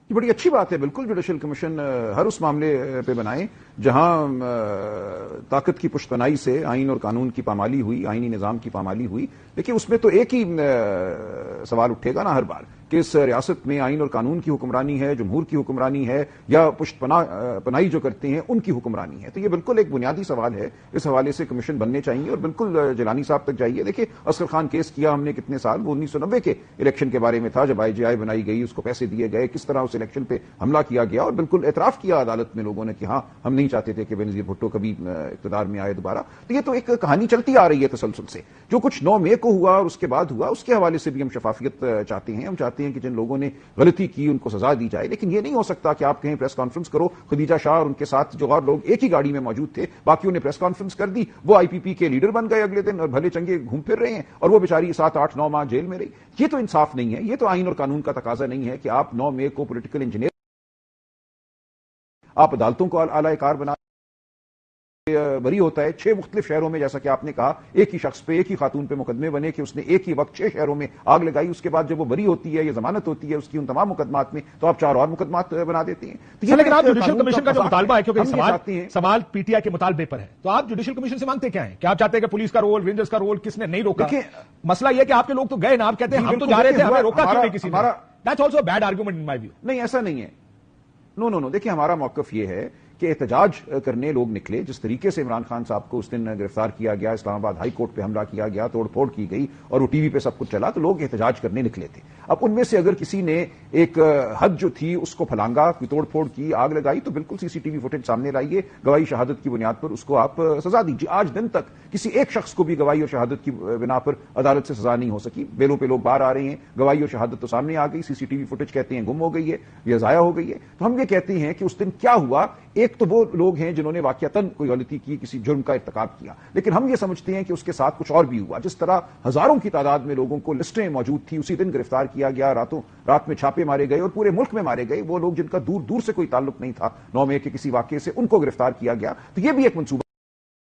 یہ بڑی اچھی بات ہے، بالکل جوڈیشل کمیشن ہر اس معاملے پہ بنائیں جہاں طاقت کی پشتنائی سے آئین اور قانون کی پامالی ہوئی، آئینی نظام کی پامالی ہوئی. لیکن اس میں تو ایک ہی سوال اٹھے گا نا ہر بار کہ اس ریاست میں آئین اور قانون کی حکمرانی ہے، جمہور کی حکمرانی ہے، یا پشت پناہی جو کرتے ہیں ان کی حکمرانی ہے. تو یہ بالکل ایک بنیادی سوال ہے. اس حوالے سے کمیشن بننے چاہیے اور بالکل جیلانی صاحب تک جائیے. دیکھیے اصغر خان کیس کیا ہم نے کتنے سال، وہ 1990 کے الیکشن کے بارے میں تھا جب IGI بنائی گئی، اس کو پیسے دیے گئے، کس طرح اس الیکشن پہ حملہ کیا گیا اور بالکل اعتراف کیا عدالت میں لوگوں نے کہ ہاں ہم نہیں چاہتے تھے کہ بینظیر بھٹو کبھی اقتدار میں آئے دوبارہ. تو یہ تو ایک کہانی چلتی آ رہی ہے تسلسل سے. جو کچھ 9 مئی کو ہوا اور اس کے بعد ہوا اس کے حوالے سے بھی ہم شفافیت چاہتے ہیں. ہم چاہتے ہیں کہ جن لوگوں نے غلطی کی ان کو سزا دی جائے. لیکن یہ نہیں ہو سکتا کہ آپ کہیں پریس کانفرنس کرو، خدیجہ شاہ اور ان کے ساتھ جو اور لوگ ایک ہی گاڑی میں موجود تھے باقیوں نے پریس کانفرنس کر دی، وہ IPP کے لیڈر بن گئے اگلے دن اور بھلے چنگے گھوم پھر رہے ہیں، اور وہ بیچاری 7 8 9 ماہ جیل میں رہی. یہ تو انصاف نہیں ہے، یہ تو آئین اور قانون کا تقاضا نہیں ہے کہ آپ 9 مئی کو پولیٹیکل انجینئر آپ عدالتوں کو اعلی کار بنا بری ہوتا ہے. 6 مختلف شہروں میں جیسا کہ آپ نے کہا ایک ہی شخص پہ، ایک ہی خاتون پہ مقدمے بنے کہ اس نے ایک ہی وقت 6 شہروں میں آگ لگائی. اس کے بعد جب وہ بری ہوتی ہے یا ضمانت ہوتی ہے اس کی ان تمام مقدمات میں، تو آپ 4 اور مقدمات بنا دیتے ہیں. لیکن آپ جوڈیشل کمیشن کا جو مطالبہ ہے، کیونکہ سوال PTI کے مطالبے پر ہے، تو آپ جوڈیشل کمیشن سے مانگتے کیا ہیں؟ کیا آپ چاہتے ہیں کہ پولیس کا رول، رینجرز کا رول کس نے نہیں روکا؟ مسئلہ یہ ہے کہ آپ کے لوگ تو گئے نا، آپ کہتے ہیں ہم تو جا رہے تھے، ہمیں روکا کیوں نہیں کسی نے؟ That's also a bad argument in my view. نہیں ایسا نہیں ہے. نو دیکھیں ہمارا موقف یہ ہے کہ احتجاج کرنے لوگ نکلے. جس طریقے سے عمران خان صاحب کو اس دن گرفتار کیا گیا، اسلام آباد ہائی کورٹ پہ حملہ کیا گیا، توڑ پھوڑ کی گئی اور وہ TV پہ سب کچھ چلا، تو لوگ احتجاج کرنے نکلے تھے. اب ان میں سے اگر کسی نے ایک حد جو تھی اس کو پھلانگا، توڑ پھوڑ کی، آگ لگائی، تو بالکل CCTV فوٹیج سامنے لائیے، گواہی شہادت کی بنیاد پر اس کو آپ سزا دیجیے. آج دن تک کسی ایک شخص کو بھی گواہی اور شہادت کی بنا پر عدالت سے سزا نہیں ہو سکی. بیلوں پہ لوگ باہر آ رہے ہیں، گواہی اور شہادت تو سامنے آ گئی، CCTV فوٹیج کہتے ہیں گم ہو گئی ہے یا ضائع ہو گئی ہے. تو ہم یہ کہتے ہیں کہ اس دن کیا ہوا، ایک تو وہ لوگ ہیں جنہوں نے واقعتاً کوئی غلطی کی، کسی جرم کا ارتکاب کیا، لیکن ہم یہ سمجھتے ہیں کہ اس کے ساتھ کچھ اور بھی ہوا. جس طرح ہزاروں کی تعداد میں لوگوں کو لسٹیں موجود تھی، اسی دن گرفتار کیا گیا، رات میں چھاپے مارے گئے اور پورے ملک میں مارے گئے. وہ لوگ جن کا دور دور سے کوئی تعلق نہیں تھا 9 مئی کے کسی واقعے سے، ان کو گرفتار کیا گیا. تو یہ بھی ایک منصوبہ